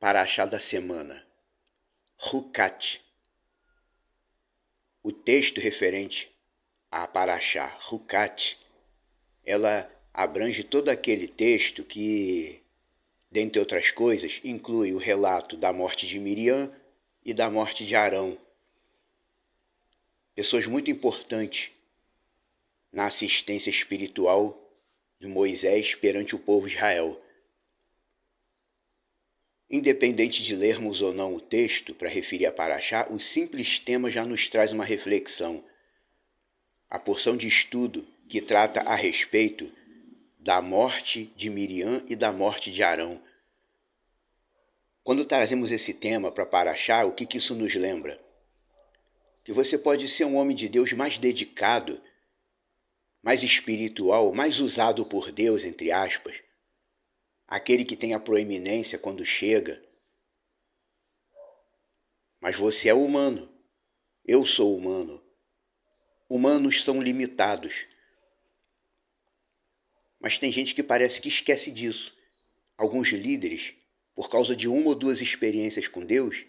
Paraxá da semana, Hucat. O texto referente a Paraxá Hucat, ela abrange todo aquele texto que, dentre outras coisas, inclui o relato da morte de Miriam e da morte de Arão. Pessoas muito importantes na assistência espiritual de Moisés perante o povo de Israel. Independente de lermos ou não o texto para referir a Paraxá, o simples tema já nos traz uma reflexão. A porção de estudo que trata a respeito da morte de Miriam e da morte de Arão. Quando trazemos esse tema para Paraxá, o que isso nos lembra? Que você pode ser um homem de Deus mais dedicado, mais espiritual, mais usado por Deus, entre aspas, aquele que tem a proeminência quando chega. Mas você é humano. Eu sou humano. Humanos são limitados. Mas tem gente que parece que esquece disso. Alguns líderes, por causa de uma ou duas experiências com Deus,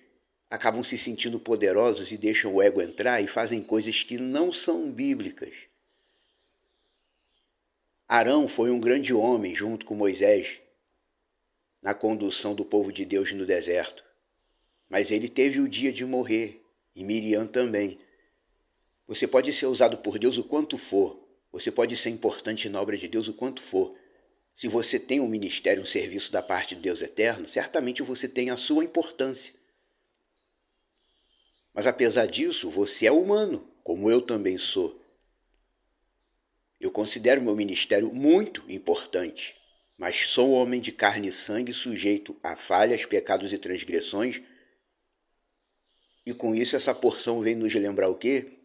acabam se sentindo poderosos e deixam o ego entrar e fazem coisas que não são bíblicas. Arão foi um grande homem junto com Moisés na condução do povo de Deus no deserto. Mas ele teve o dia de morrer, e Miriam também. Você pode ser usado por Deus o quanto for, você pode ser importante na obra de Deus o quanto for. Se você tem um ministério, um serviço da parte de Deus eterno, certamente você tem a sua importância. Mas apesar disso, você é humano, como eu também sou. Eu considero meu ministério muito importante, mas sou homem de carne e sangue, sujeito a falhas, pecados e transgressões. E com isso essa porção vem nos lembrar o quê?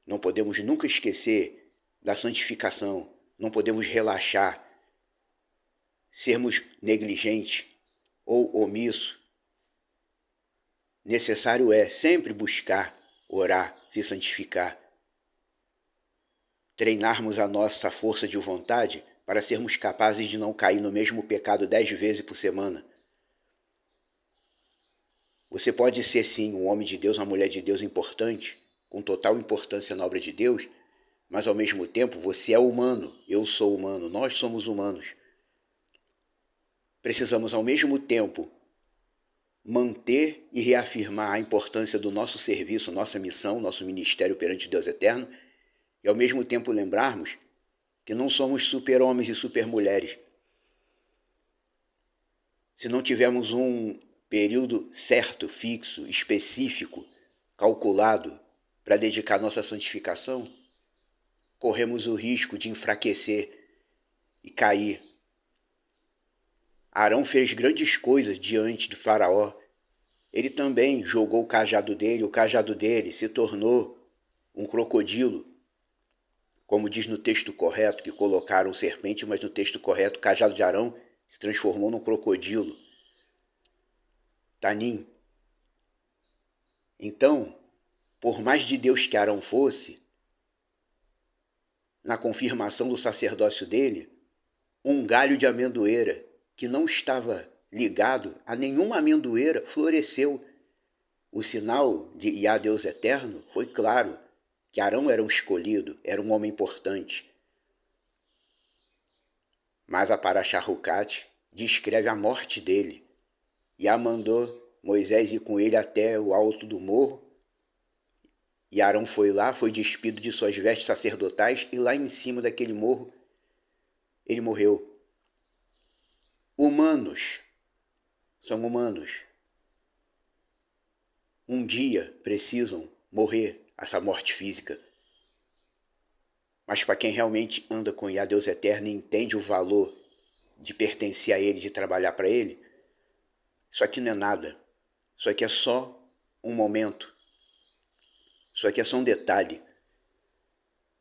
Não podemos nunca esquecer da santificação, não podemos relaxar, sermos negligentes ou omissos. Necessário é sempre buscar, orar, se santificar, treinarmos a nossa força de vontade para sermos capazes de não cair no mesmo pecado 10 vezes por semana. Você pode ser sim um homem de Deus, uma mulher de Deus importante, com total importância na obra de Deus, mas ao mesmo tempo você é humano, eu sou humano, nós somos humanos. Precisamos ao mesmo tempo manter e reafirmar a importância do nosso serviço, nossa missão, nosso ministério perante Deus eterno, e ao mesmo tempo lembrarmos que não somos super-homens e super-mulheres. Se não tivermos um período certo, fixo, específico, calculado para dedicar nossa santificação, corremos o risco de enfraquecer e cair. Arão fez grandes coisas diante de Faraó. Ele também jogou o cajado dele se tornou um crocodilo. Como diz no texto correto, que colocaram serpente, mas no texto correto, o cajado de Arão se transformou num crocodilo. Tanim. Então, por mais de Deus que Arão fosse, na confirmação do sacerdócio dele, um galho de amendoeira que não estava ligado a nenhuma amendoeira floresceu. O sinal de Iá Deus eterno foi claro, que Arão era um escolhido, era um homem importante. Mas a Paraxá Hucat descreve a morte dele. Iá mandou Moisés ir com ele até o alto do morro, e Arão foi lá, foi despido de suas vestes sacerdotais, e lá em cima daquele morro ele morreu. Humanos são humanos. Um dia precisam morrer essa morte física. Mas para quem realmente anda com Iá Deus eterno e entende o valor de pertencer a Ele, de trabalhar para Ele, isso aqui não é nada. Isso aqui é só um momento. Isso aqui é só um detalhe.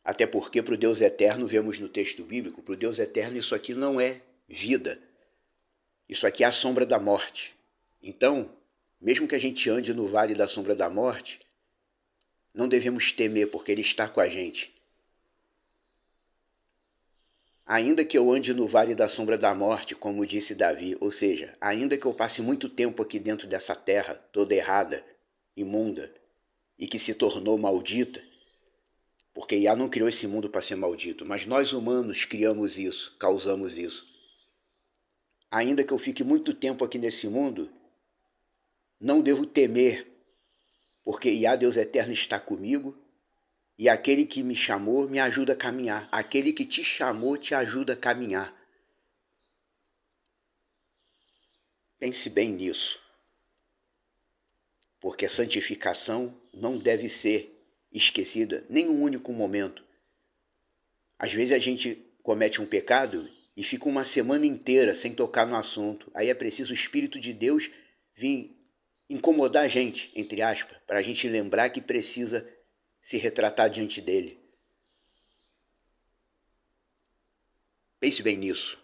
Até porque para o Deus eterno, vemos no texto bíblico, para o Deus eterno isso aqui não é vida. Isso aqui é a sombra da morte. Então, mesmo que a gente ande no vale da sombra da morte, não devemos temer, porque Ele está com a gente. Ainda que eu ande no vale da sombra da morte, como disse Davi, ou seja, ainda que eu passe muito tempo aqui dentro dessa terra, toda errada, imunda, e que se tornou maldita, porque Yah não criou esse mundo para ser maldito, mas nós humanos criamos isso, causamos isso. Ainda que eu fique muito tempo aqui nesse mundo, não devo temer, porque Yah, Deus eterno, está comigo, e aquele que me chamou me ajuda a caminhar. Aquele que te chamou te ajuda a caminhar. Pense bem nisso, porque a santificação não deve ser esquecida nem um único momento. Às vezes a gente comete um pecado e fica uma semana inteira sem tocar no assunto. Aí é preciso o Espírito de Deus vir incomodar a gente, entre aspas, para a gente lembrar que precisa se retratar diante dele. Pense bem nisso.